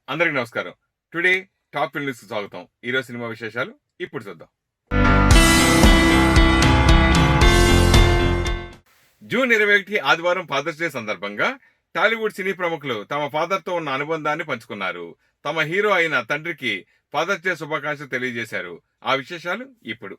అందరికీ నమస్కారం. Today top film న్యూస్‌కి స్వాగతం. ఈరోజు సినిమా విశేషాలు ఇప్పుడు చూద్దాం. జూన్ 21 ఆదివారం ఫాదర్స్ డే సందర్భంగా టాలీవుడ్ సినీ ప్రముఖులు తమ ఫాదర్‌తో ఉన్న అనుబంధాన్ని పంచుకున్నారు. తమ హీరో అయిన తండ్రికి ఫాదర్స్ డే శుభాకాంక్షలు తెలియజేశారు. ఆ విశేషాలు ఇప్పుడు.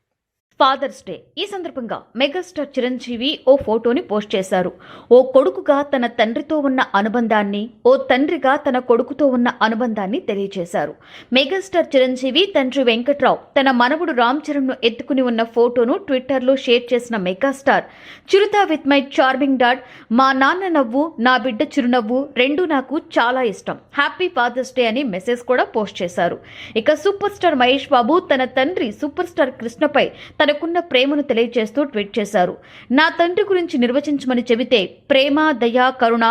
ఫాదర్స్ డే ఈ సందర్భంగా మెగాస్టార్ చిరంజీవి ఓ ఫోటోని పోస్ట్ చేశారు. ఓ కొడుకుగా తన తండ్రితో ఉన్న అనుబంధాన్ని, ఓ తండ్రిగా తన కొడుకుతో ఉన్న అనుబంధాన్ని తెలియజేశారు. మెగాస్టార్ చిరంజీవి తండ్రి వెంకట్రావు తన మనవడు రామ్ చరణ్ ను ఎత్తుకుని ఉన్న ఫోటోను ట్విట్టర్లో షేర్ చేసిన megastar, Chirutha with my charming dad, మా నాన్న నవ్వు, నా బిడ్డ చిరునవ్వు రెండూ నాకు చాలా ఇష్టం, హ్యాపీ ఫాదర్స్ డే అని మెసేజ్ కూడా పోస్ట్ చేశారు. ఇక సూపర్ స్టార్ మహేష్ బాబు తన తండ్రి సూపర్ స్టార్ కృష్ణపై తనకున్న ప్రేమను తెలియజేస్తూ ట్వీట్ చేశారు. నా తండ్రి గురించి నిర్వచించమని చెబితే ప్రేమ, దయ, కరుణ,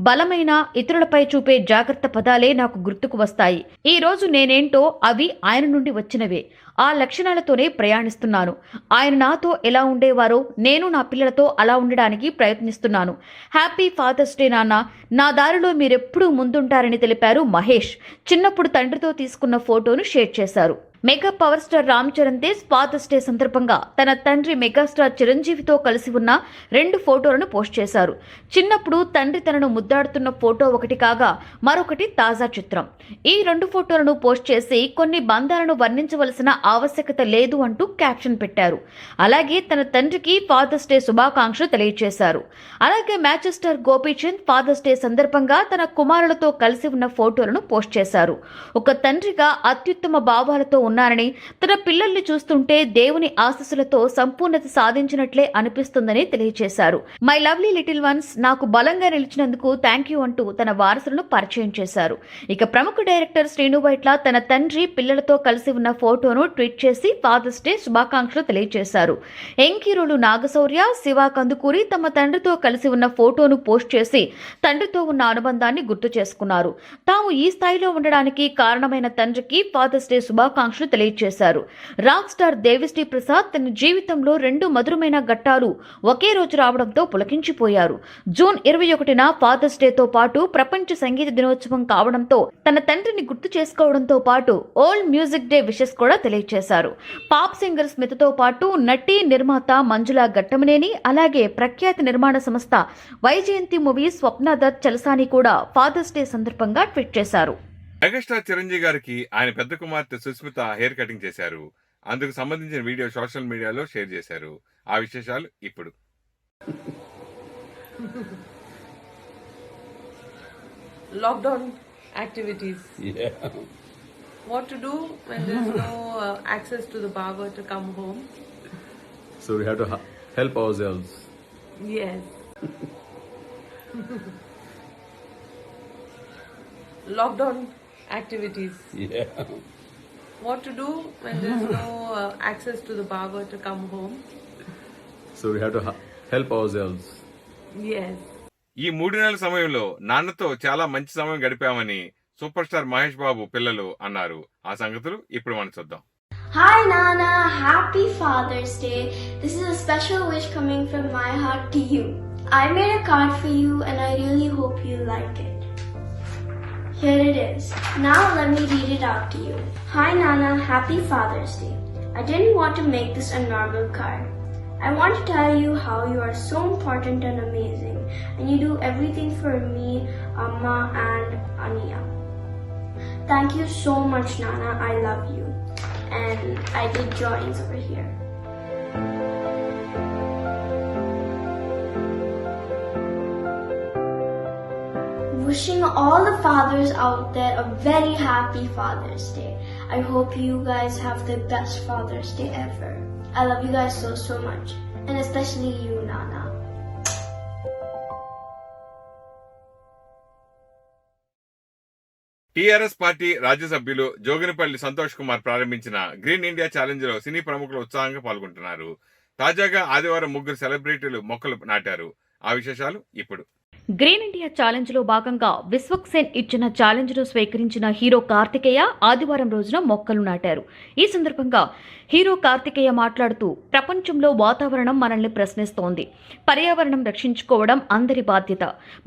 బలమైన ఇతరులపై చూపే జాగ్రత్త పదాలే నాకు గుర్తుకు వస్తాయి. ఈ రోజు నేనేంటో అవి ఆయన నుండి వచ్చినవే. ఆ లక్షణాలతోనే ప్రయాణిస్తున్నాను. ఆయన నాతో ఎలా ఉండేవారో నేను నా పిల్లలతో అలా ఉండడానికి ప్రయత్నిస్తున్నాను. హ్యాపీ ఫాదర్స్ డే నాన్న, నా దారిలో మీరెప్పుడూ ముందుంటారని తెలిపారు మహేష్. చిన్నప్పుడు తండ్రితో తీసుకున్న ఫోటోను షేర్ చేశారు. Mega power star Ram Charan Tej father's day సందర్భంగా తన తండ్రి మెగాస్టార్ చిరంజీవితో కలిసి ఉన్న 2 ఫోటోలను పోస్ట్ చేశారు. చిన్నప్పుడు తండ్రి తనను ముద్దాడుతున్న ఫోటో ఒకటి కాగా మరొకటి తాజా చిత్రం. ఈ 2 ఫోటోలను పోస్ట్ చేసి కొన్ని బంధాలను వర్ణించవలసిన ఆవశ్యకత లేదు అంటూ క్యాప్షన్ పెట్టారు. అలాగే తన తండ్రికి ఫాదర్స్ డే శుభాకాంక్షలు తెలియజేశారు. అలాగే మ్యాచెస్టర్ గోపీచంద్ ఫాదర్స్ డే సందర్భంగా తన కుమారులతో కలిసి ఉన్న ఫోటోలను పోస్ట్ చేశారు. ఒక తండ్రిగా అత్యుత్తమ భావాలతో ఉన్నారని, తన పిల్లల్ని చూస్తుంటే దేవుని ఆశీస్సులతో సంపూర్ణత సాధించినట్లే అనిపిస్తుందని తెలియజేశారు. మై లవ్లీ లిటిల్ వన్స్, నాకు బలంగా నిలిచినందుకు థ్యాంక్ యూ అంటూ తన వారసులను పరిచయం చేశారు. ఇక ప్రముఖ డైరెక్టర్ శ్రీను వైట్ల తన తండ్రి పిల్లలతో కలిసి ఉన్న ఫోటోను ట్వీట్ చేసి ఫాదర్స్ డే శుభాకాంక్షలు తెలియజేశారు. యంగ్ హీరోలు నాగశౌర్య, శివ కందుకూరి తమ తండ్రితో కలిసి ఉన్న ఫోటోను పోస్ట్ చేసి తండ్రితో ఉన్న అనుబంధాన్ని గుర్తు చేసుకున్నారు. తాము ఈ స్థాయిలో ఉండడానికి కారణమైన తండ్రికి ఫాదర్స్ డే శుభాకాంక్షలు తెలియజేశారు. రాక్ స్టార్ దేవిశ్రీ ప్రసాద్ తన జీవితంలో 2 మధురమైన ఘట్టాలు ఒకే రోజు రావడంతో పులకించిపోయారు. జూన్ 21న ఫాదర్స్ డేతో పాటు ప్రపంచ సంగీత దినోత్సవం కావడంతో తన తండ్రిని గుర్తు చేసుకోవడంతో పాటు ఓల్డ్ మ్యూజిక్ డే విషెస్ కూడా తెలియజేశారు. పాప్ సింగర్ స్మితతో పాటు నటి, నిర్మాత మంజుల ఘట్టమనేని, అలాగే ప్రఖ్యాత నిర్మాణ సంస్థ వైజయంతి మూవీస్ స్వప్న దత్ చలసాని కూడా ఫాదర్స్ డే సందర్భంగా ట్వీట్ చేశారు. మెగాస్టార్ చిరంజీవి గారికి ఆయన పెద్ద కుమార్తె సుస్మిత హెయిర్ కటింగ్ చేశారు. అందుకు సంబంధించిన వీడియో సోషల్ మీడియాలో షేర్ చేశారు. ఆ విశేషాలు ఇప్పుడు. Lockdown activities. Yeah. What to do when there's no access to the barber to come home? So we have to help ourselves. Yes. Lockdown activities. Yeah. What to do when there's no access to the barber to come home? So we have to help ourselves. Yes. ఈ 3 నెలల సమయంలో నాన్నతో చాలా మంచి సమయం గడిపామని super star Mahesh Babu పిల్లలు అన్నారు. ఆ సంగతులు ఇప్పుడు మనం చూద్దాం. Hi Nana, happy Father's Day. This is a special wish coming from my heart to you. I made a card for you and I really hope you like it. Here it is. Now let me read it out to you. Hi Nana, happy Father's Day. I didn't want to make this a normal card. I want to tell you how you are so important and amazing, and you do everything for me, Amma and Ania. Thank you so much Nana, I love you. And I did drawings over here. Wishing all the fathers out there a very happy Father's Day. I hope you guys have the best Father's Day ever. I love you guys so much. And especially you, Nana. TRS party రాజ్యసభ్యులు జోగినిపల్లి సంతోష్ కుమార్ ప్రారంభించిన green India challenge లో సినీ ప్రముఖులు ఉత్సాహంగా పాల్గొంటున్నారు. తాజాగా ఆదివారం 3 సెలబ్రిటీలు మొక్కలు నాటారు. ఆ విశేషాలు ఇప్పుడు. గ్రీన్ ఇండియా ఛాలెంజ్ లో భాగంగా విశ్వక్ సేన్ ఇచ్చిన ఛాలెంజ్ ను స్వీకరించిన హీరో కార్తికేయ ఆదివారం రోజున మొక్కలు నాటారు. ఈ సందర్భంగా హీరో కార్తికేయ మాట్లాడుతూ, ప్రపంచంలో వాతావరణం మనల్ని ప్రశ్నిస్తోంది. పర్యావరణం రక్షించుకోవడం అందరి బాధ్యత.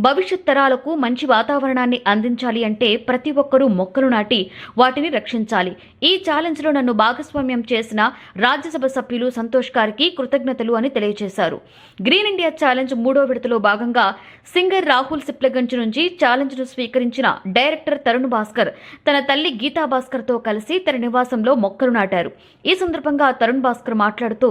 భవిష్యత్ తరాలకు మంచి వాతావరణాన్ని అందించాలి అంటే ప్రతి ఒక్కరూ మొక్కలు నాటి వాటిని రక్షించాలి. ఈ ఛాలెంజ్ లో నన్ను భాగస్వామ్యం చేసిన రాజ్యసభ సభ్యులు సంతోష్ గారికి కృతజ్ఞతలు అని తెలియజేశారు. గ్రీన్ ఇండియా ఛాలెంజ్ 3వ విడతలో భాగంగా సింగర్ రాహుల్ సిప్లగంజ్ నుంచి ఛాలెంజ్ ను స్వీకరించిన డైరెక్టర్ తరుణ్ భాస్కర్ తన తల్లి గీతా భాస్కర్ తో కలిసి తన నివాసంలో మొక్కలు నాటారు. ఈ సందర్భంగా తరుణ్ భాస్కర్ మాట్లాడుతూ,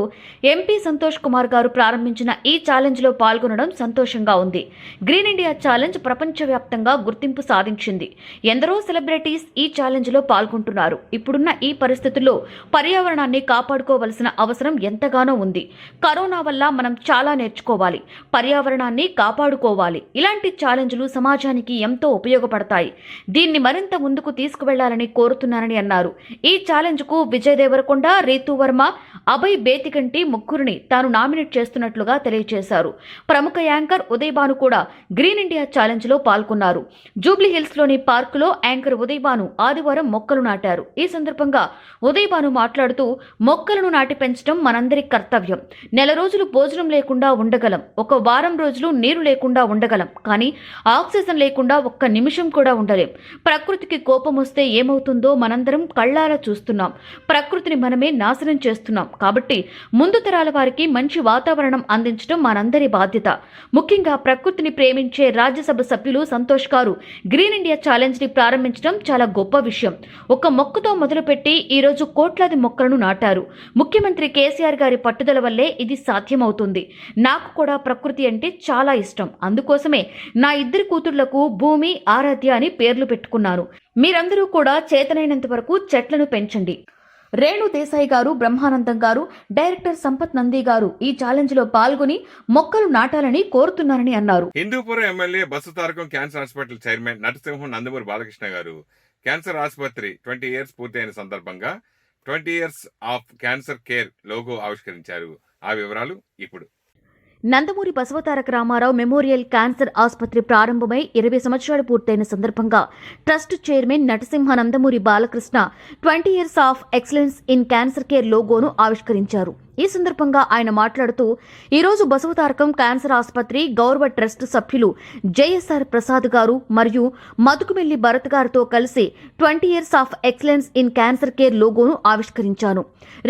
ఎంపీ సంతోష్ కుమార్ గారు ప్రారంభించిన ఈ ఛాలెంజ్ లో పాల్గొనడం సంతోషంగా ఉంది. గ్రీన్ ఇండియా ఛాలెంజ్ ప్రపంచవ్యాప్తంగా గుర్తింపు సాధించింది. ఎందరో సెలబ్రిటీస్ ఈ ఛాలెంజ్ లో పాల్గొంటున్నారు. ఇప్పుడున్న ఈ పరిస్థితుల్లో పర్యావరణాన్ని కాపాడుకోవలసిన అవసరం ఎంతగానో ఉంది. కరోనా వల్ల మనం చాలా నేర్చుకోవాలి. పర్యావరణాన్ని కాపాడుకోవాలి. ఇలాంటి ఛాలెంజ్లు సమాజానికి ఎంతో ఉపయోగపడతాయి. దీన్ని మరింత ముందుకు తీసుకువెళ్లాలని కోరుతున్నానని అన్నారు. ఈ ఛాలెంజ్ కు విజయ్ దేవరకొండ, రీతూ వర్మ, అభయ్ బేతికంటి ముగ్గురిని తాను నామినేట్ చేస్తున్నట్లుగా తెలియజేశారు. ప్రముఖ యాంకర్ ఉదయ్ భాను కూడా గ్రీన్ ఇండియా ఛాలెంజ్ లో పాల్గొన్నారు. జూబ్లీ హిల్స్ లోని పార్కులో యాంకర్ ఉదయ్ భాను ఆదివారం మొక్కలు నాటారు. ఈ సందర్భంగా ఉదయ్ భాను మాట్లాడుతూ, మొక్కలను నాటి పెంచడం మనందరి కర్తవ్యం. నెల రోజులు భోజనం లేకుండా ఉండగలం, ఒక వారం రోజులు నీరు లేకుండా ఉండగలం, కానీ ఆక్సిజన్ లేకుండా ఒక్క నిమిషం కూడా ఉండలేం. ప్రకృతికి కోపం వస్తే ఏమవుతుందో మనందరం కళ్ళారా చూస్తున్నాం. ప్రకృతిని మనమే నాశనం చేస్తున్నాం. కాబట్టి ముందు తరాల వారికి మంచి వాతావరణం అందించడం మనందరి బాధ్యత. ముఖ్యంగా ప్రకృతిని ప్రేమించే రాజ్యసభ సభ్యులు సంతోష్ గారు గ్రీన్ ఇండియా ఛాలెంజ్ ని ప్రారంభించడం చాలా గొప్ప విషయం. ఒక మొక్కతో మొదలుపెట్టి ఈ రోజు కోట్లాది మొక్కలను నాటారు. ముఖ్యమంత్రి కేసీఆర్ గారి పట్టుదల వల్లే ఇది సాధ్యమవుతుంది. నాకు కూడా ప్రకృతి అంటే చాలా ఇష్టం. అందుకోసమే నా 2 కూతుళ్లకు భూమి, ఆరాధ్య అని పేర్లు పెట్టుకున్నాను. మీరందరూ కూడా చేతనైనంత వరకు చెట్లను పెంచండి. రేణు దేశాయ్ గారు, బ్రహ్మానందం గారు, డైరెక్టర్ సంపత్ నంది గారు ఈ ఛాలెంజ్ లో పాల్గొని మొక్కలు నాటాలని కోరుతున్నారని అన్నారు. హిందూపురం ఎమ్మెల్యే బస్సు తారకం క్యాన్సర్ హాస్పిటల్ చైర్మన్ నటసింహం నందమూరి బాలకృష్ణ గారు క్యాన్సర్ ఆసుపత్రి 20 ఇయర్స్ పూర్తయిన సందర్భంగా 20 years of cancer care logo ఆవిష్కరించారు. ఆ వివరాలు ఇప్పుడు. నందమూరి బసవతారక రామారావు మెమోరియల్ క్యాన్సర్ ఆసుపత్రి ప్రారంభమై 20 సంవత్సరాలు పూర్తయిన సందర్భంగా ట్రస్ట్ చైర్మన్ నటసింహ Nandamuri Balakrishna 20 years of excellence in cancer care లోగోను ఆవిష్కరించారు. ఈ సందర్భంగా ఆయన మాట్లాడుతూ, ఈరోజు బసవతారకం క్యాన్సర్ ఆసుపత్రి గౌరవ ట్రస్ట్ సభ్యులు జేఎస్ఆర్ ప్రసాద్ గారు మరియు మధుకుమెల్లి భరత్ గారితో కలిసి 20 years of excellence in cancer care లోగోను ఆవిష్కరించాను.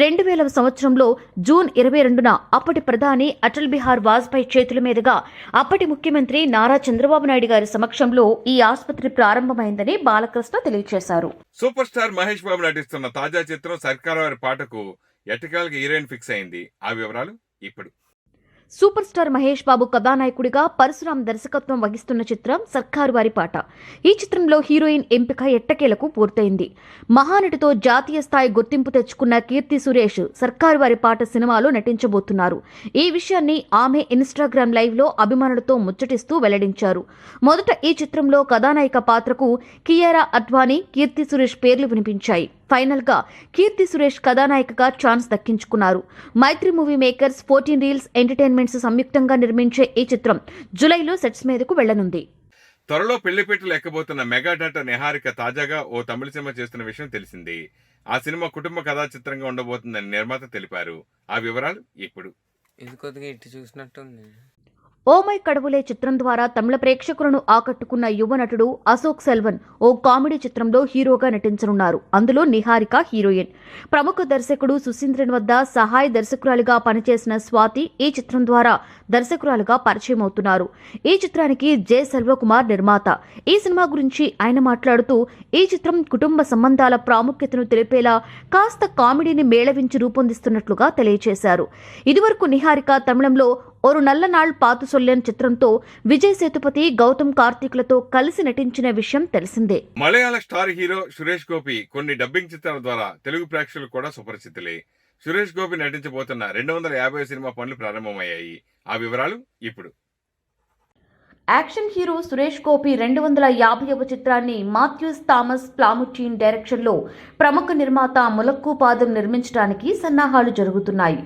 2000 సంవత్సరంలో జూన్ 22న అప్పటి ప్రధాని అటల్ బిహార్ వాజ్పేయి చేతుల మీదుగా అప్పటి ముఖ్యమంత్రి నారా చంద్రబాబు నాయుడు గారి సమక్షంలో ఈ ఆసుపత్రి ప్రారంభమైందని బాలకృష్ణ తెలియజేశారు. సూపర్ స్టార్ మహేష్ బాబు నటిస్తున్న తాజా చిత్రం సర్కార్ వారి పాటకు ఎట్టకాలకు హీరోయిన్ ఫిక్స్ అయింది. ఆ వివరాలు ఇప్పుడు. సూపర్ స్టార్ మహేష్ బాబు కథానాయకుడిగా పరశురాం దర్శకత్వం వహిస్తున్న చిత్రం సర్కారు వారి పాట. ఈ చిత్రంలో హీరోయిన్ ఎంపిక ఎట్టకేలకు పూర్తయింది. మహానటితో జాతీయ స్థాయి గుర్తింపు తెచ్చుకున్న కీర్తి సురేష్ సర్కారు వారి పాట సినిమాలో నటించబోతున్నారు. ఈ విషయాన్ని ఆమె ఇన్స్టాగ్రామ్ లైవ్ లో అభిమానులతో ముచ్చటిస్తూ వెల్లడించారు. మొదట ఈ చిత్రంలో కథానాయిక పాత్రకు కియారా అడ్వాణి, కీర్తి సురేష్ పేర్లు వినిపించాయి. ఫైనల్ గా కీర్తి సురేష్ కథానాయికగా ఛాన్స్ దక్కించుకున్నారు. మైత్రి మూవీ మేకర్స్, 14 రీల్స్ ఎంటర్టైన్మెంట్స్ సంయుక్తంగా నిర్మించే ఈ చిత్రం జూలైలో సెట్స్ మీదకు వెళ్లనుంది. త్వరలో పెళ్లిపీటలు ఎక్కబోతున్న మెగా డాటర్ నిహారిక తాజాగా ఓ తమిళ సినిమా చేస్తున్న విషయం తెలిసింది. ఆ సినిమా కుటుంబ కథా చిత్రంగా ఉండబోతుందని నిర్మాత తెలిపారు. ఆ వివరాలు ఇప్పుడు. ఇది కొద్దిగా ఇటు చూసినట్టుంది. ఓ మై కడవులే చిత్రం ద్వారా తమిళ ప్రేక్షకులను ఆకట్టుకున్న యువ నటుడు అశోక్ సెల్వన్ ఓ కామెడీ చిత్రంలో హీరోగా నటించనున్నారు. అందులో నిహారిక హీరోయిన్. ప్రముఖ దర్శకుడు సుశీంద్రన్ వద్ద సహాయ దర్శకురాలిగా పనిచేసిన స్వాతి ఈ చిత్రం ద్వారా దర్శకురాలుగా పరిచయం అవుతున్నారు. ఈ చిత్రానికి జె సెల్వకుమార్ నిర్మాత. ఈ సినిమా గురించి ఆయన మాట్లాడుతూ, ఈ చిత్రం కుటుంబ సంబంధాల ప్రాముఖ్యతను తెలిపేలా కాస్త కామెడీని మేళవించి రూపొందిస్తున్నట్లుగా తెలియజేశారు. ఇదివరకు నిహారిక తమిళంలో ఓరు నల్ల నాళ్ పాతు సొల్లెన్ చిత్రంతో విజయ్ సేతుపతి, గౌతమ్ కార్తీక్లతో కలిసి నటించిన విషయం తెలిసిందే. మలయాళ స్టార్ హీరో సురేష్ గోపి కొన్ని డబ్బింగ్ చిత్రాల ద్వారా తెలుగు ప్రేక్షకులు కూడా సుపరిచితులే. సురేష్ గోపి నటించబోతున్న 250 సినిమా పనులు ప్రారంభమయ్యాయి. ఆ వివరాలు ఇప్పుడు. యాక్షన్ హీరో సురేష్ గోపి 250వ చిత్రాన్ని మాథ్యూస్ థామస్ ప్లాముటీన్ డైరెక్షన్లో ప్రముఖ నిర్మాత ములక్కు పాదం నిర్మించడానికి సన్నాహాలు జరుగుతున్నాయి.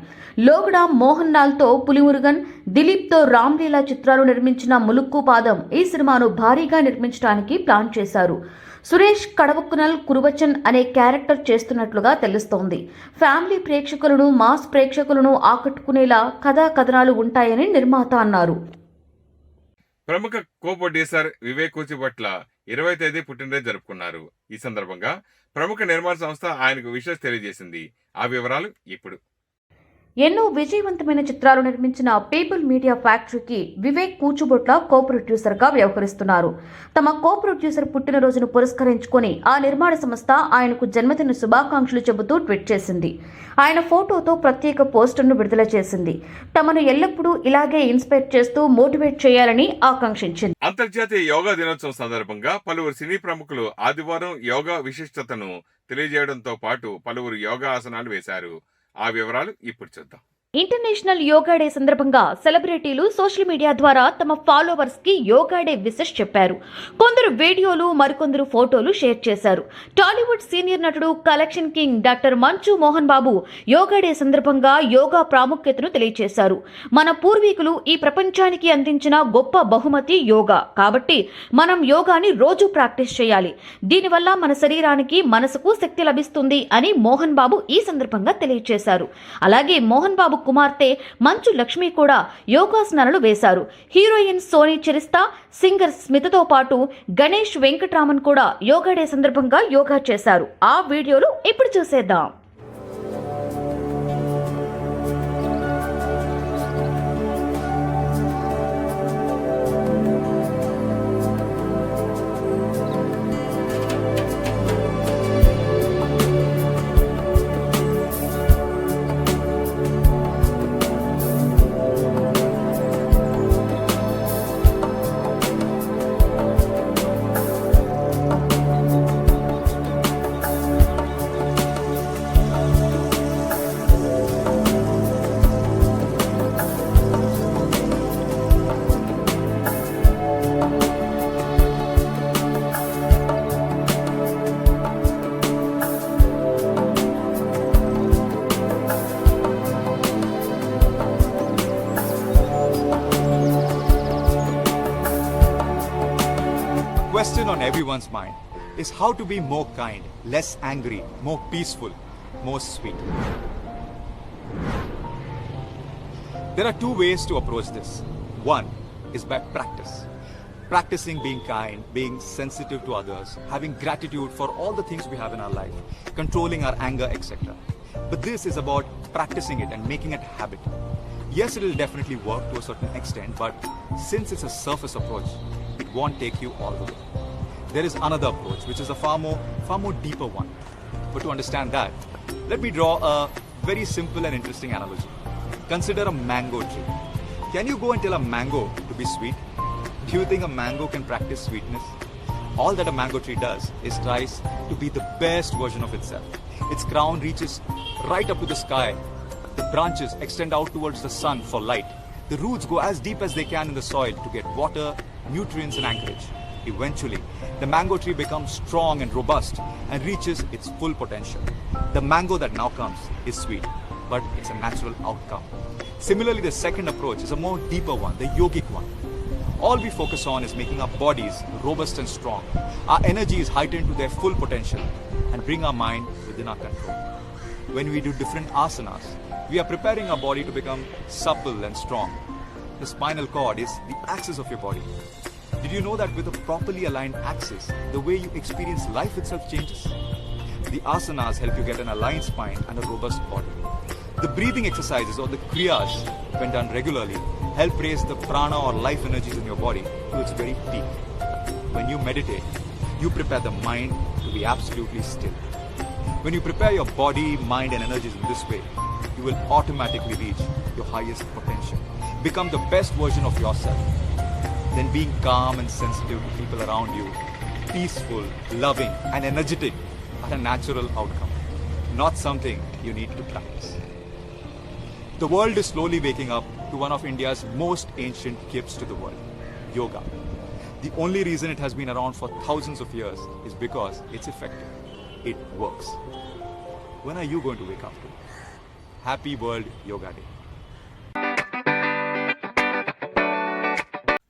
లోగడ మోహన్ లాల్తో పులిమురుగన్, దిలీప్తో రామ్లీలా చిత్రాలు నిర్మించిన ములుక్కు పాదం ఈ సినిమాను భారీగా నిర్మించడానికి ప్లాన్ చేశారు. సురేష్ కడవక్కునల్ కురువచన్ అనే క్యారెక్టర్ చేస్తున్నట్లుగా తెలుస్తోంది. ఫ్యామిలీ ప్రేక్షకులను, మాస్ ప్రేక్షకులను ఆకట్టుకునేలా కథా కథనాలు ఉంటాయని నిర్మాత అన్నారు. ప్రముఖ కో ప్రొడ్యూసర్ వివేక్ కూచిభట్ల 20వ తేదీ పుట్టినరోజు జరుపుకున్నారు. ఈ సందర్భంగా ప్రముఖ నిర్మాణ సంస్థ ఆయనకు విషెస్ తెలియజేసింది. ఆ వివరాలు ఇప్పుడు. ఎన్నో విజయవంతమైన చిత్రాలు నిర్మించిన పీపుల్ మీడియా ఫ్యాక్టరీకి వివేక్ కూచుబొట్ల కో ప్రొడ్యూసర్గా వ్యవహరిస్తున్నారు. తమ కో ప్రొడ్యూసర్ పుట్టినరోజును పురస్కరించుకొని ఆ నిర్మాణ సంస్థ ఆయనకు జన్మదిన శుభాకాంక్షలు చెబుతూ ట్వీట్ చేసింది. ఆయన ఫోటోతో ప్రత్యేక పోస్టర్ను విడుదల చేసింది. తమను ఎల్లప్పుడూ ఇలాగే ఇన్స్పైర్ చేస్తూ మోటివేట్ చేయాలని ఆకాంక్షించింది. అంతర్జాతీయ యోగా దినోత్సవం సందర్భంగా పలువురు సినీ ప్రముఖులు ఆదివారం యోగా విశిష్టతను తెలియజేయడంతో పాటు పలువురు యోగా ఆసనాలు వేశారు. ఆ వివరాలు ఇప్పుడు చూద్దాం. ఇంటర్నేషనల్ యోగా డే సందర్భంగా సెలబ్రిటీలు సోషల్ మీడియా ద్వారా తమ ఫాలోవర్స్ కి యోగా డే విషెస్ చెప్పారు. కొందరు వీడియోలు, మరికొందరు ఫోటోలు షేర్ చేశారు. టాలీవుడ్ సీనియర్ నటుడు, కలెక్షన్ కింగ్ డాక్టర్ మంచు మోహన్ బాబు యోగా డే సందర్భంగా యోగా ప్రాముఖ్యతను తెలియజేశారు. మన పూర్వీకులు ఈ ప్రపంచానికి అందించిన గొప్ప బహుమతి యోగా. కాబట్టి మనం యోగాని రోజు ప్రాక్టీస్ చేయాలి. దీనివల్ల మన శరీరానికి, మనసుకు శక్తి లభిస్తుంది అని మోహన్ బాబు ఈ సందర్భంగా తెలియజేశారు. అలాగే మోహన్ బాబు కుమార్తె మంచు లక్ష్మి కూడా యోగాసనాలను వేశారు. హీరోయిన్ సోనీ చరిస్తా, సింగర్ స్మితతో పాటు గణేష్ వెంకట్రామన్ కూడా యోగా డే సందర్భంగా యోగా చేశారు. ఆ వీడియోలు ఇప్పుడు చూసేద్దాం. Question on everyone's mind is how to be more kind, less angry, more peaceful, more sweet. There are two ways to approach this. One is by practice. Practicing being kind, being sensitive to others, having gratitude for all the things we have in our life, controlling our anger, etc. But this is about practicing it and making it a habit. Yes, it will definitely work to a certain extent, but since it's a surface approach, it won't take you all the way. There is another approach, which is a far more deeper one. But to understand that, let me draw a very simple and interesting analogy. Consider a mango tree. Can you go and tell a mango to be sweet? Do you think a mango can practice sweetness? All that a mango tree does is tries to be the best version of itself. Its crown reaches right up to the sky. The branches extend out towards the sun for light. The roots go as deep as they can in the soil to get water, nutrients and anchorage. Eventually, the mango tree becomes strong and robust and reaches its full potential. The mango that now comes is sweet, but it's a natural outcome. Similarly, the second approach is a more deeper one, the yogic one. All we focus on is making our bodies robust and strong. Our energy is heightened to their full potential and bring our mind within our control. When we do different asanas, we are preparing our body to become supple and strong. The spinal cord is the axis of your body. Did you know that with a properly aligned axis, the way you experience life itself changes? The asanas help you get an aligned spine and a robust body. The breathing exercises or the kriyas, when done regularly, help raise the prana or life energies in your body to its very peak. When you meditate, you prepare the mind to be absolutely still. When you prepare your body, mind and energies in this way, you will automatically reach your highest potential. Become the best version of yourself. Then being calm and sensitive to people around you, peaceful, loving and energetic are a natural outcome, not something you need to practice. The world is slowly waking up to one of India's most ancient gifts to the world, yoga. The only reason it has been around for thousands of years is because it's effective. It works. When are you going to wake up to? Happy World Yoga Day.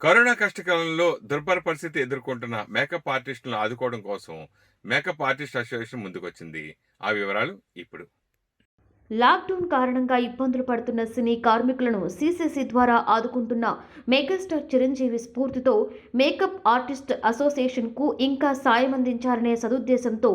Corona కష్టకాలంలో దుర్భర పరిస్థితి ఎదుర్కొంటున్న makeup ఆర్టిస్టులను ఆదుకోవడం కోసం makeup artist association ముందుకొచ్చింది. ఆ వివరాలు ఇప్పుడు. లాక్డౌన్ కారణంగా ఇబ్బందులు పడుతున్న సినీ కార్మికులను సీసీసీ ద్వారా ఆదుకుంటున్న మెగాస్టార్ చిరంజీవి స్ఫూర్తితో మేకప్ ఆర్టిస్ట్ అసోసియేషన్కు ఇంకా సాయం అందించాలనే సదుద్దేశంతో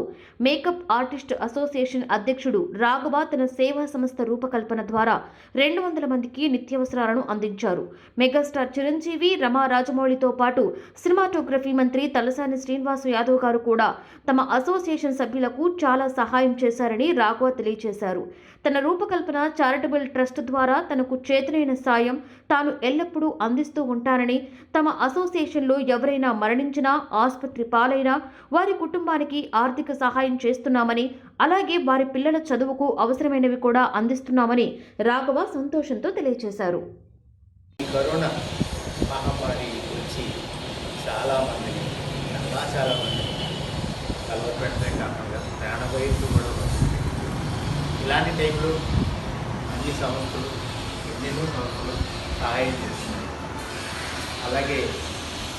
మేకప్ ఆర్టిస్ట్ అసోసియేషన్ అధ్యక్షుడు రాఘవ తన సేవా సంస్థ రూపకల్పన ద్వారా 200 మందికి నిత్యావసరాలను అందించారు. మెగాస్టార్ చిరంజీవి, రమా రాజమౌళితో పాటు సినిమాటోగ్రఫీ మంత్రి తలసాని శ్రీనివాస్ యాదవ్ గారు కూడా తమ అసోసియేషన్ సభ్యులకు చాలా సహాయం చేశారని రాఘవ తెలియజేశారు. తన రూపకల్పన చారిటబుల్ ట్రస్ట్ ద్వారా తనకు చేతనైన సాయం తాను ఎల్లప్పుడూ అందిస్తూ ఉంటానని, తమ అసోసియేషన్లో ఎవరైనా మరణించినా, ఆసుపత్రి పాలైనా వారి కుటుంబానికి ఆర్థిక సహాయం చేస్తున్నామని, అలాగే వారి పిల్లల చదువుకు అవసరమైనవి కూడా అందిస్తున్నామని రాఘవ సంతోషంతో తెలియజేశారు. ఈ కరోనా మహమ్మారి వచ్చి చాలామందిని కలవపెట్టడం కాకుండా ప్రాణభయంతో కూడా వస్తుంది. ఇలాంటి టైంలో అన్ని సంస్థలు ఎన్నెన్నో సంస్థలు సహాయం చేస్తున్నాయి. అలాగే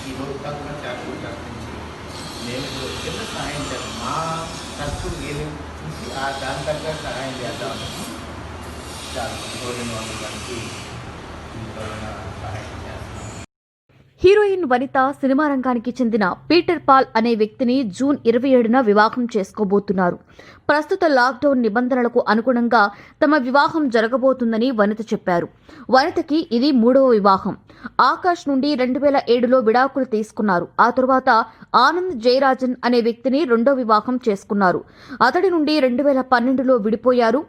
ఈ రూపకల్పన చారిటబుల్ ట్రస్ట్ నుంచి మేము ఇప్పుడు చిన్న సహాయం చేస్తాం. మా ఖర్చు ఏది చూసి దాని తగ్గ సహాయం చేద్దామని చాలా 200 మందికి ఈ కరోనా సహాయం చేస్తాం. హీరోయిన్ వనిత సినిమా రంగానికి చెందిన పీటర్ పాల్ అనే వ్యక్తిని జూన్ 27న వివాహం చేసుకోబోతున్నారు. ప్రస్తుత లాక్డౌన్ నిబంధనలకు అనుగుణంగా తమ వివాహం జరగబోతుందని వనిత చెప్పారు. వనితకి ఇది 3వ వివాహం. ఆకాష్ నుండి 2007లో విడాకులు తీసుకున్నారు. ఆ తరువాత ఆనంద్ జయరాజన్ అనే వ్యక్తిని 2వ వివాహం చేసుకున్నారు. అతడి నుండి 2012లో విడిపోయారు.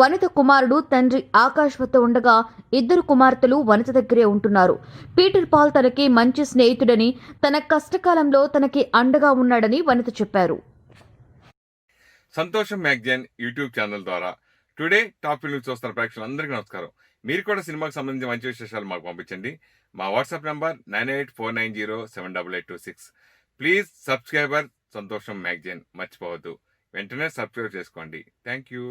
వనిత కుమారుడు తండ్రి ఆకాష్ వద్ద ఉండగా 2 కుమార్తెలు వనిత దగ్గరే ఉంటున్నారు. పీటర్ పాల్ తనకి మంచి స్నేహితుడని, తన కష్టకాలంలో తనకి అండగా ఉన్నాడని వనిత చెప్పారు. సంతోషం మ్యాగజైన్ యూట్యూబ్ ఛానల్ ద్వారా టుడే టాప్ ఫిల్మ్ చూస్తున్న ప్రేక్షకులందరికీ నమస్కారం. మీరు కూడా సినిమాకి సంబంధించిన మంచి విశేషాలు మాకు పంపించండి. మా వాట్సాప్ నంబర్ 9849078826. ప్లీజ్ సబ్స్క్రైబర్ సంతోషం మ్యాగజైన్ మర్చిపోవద్దు. వెంటనే సబ్స్క్రైబ్ చేసుకోండి. Thank you.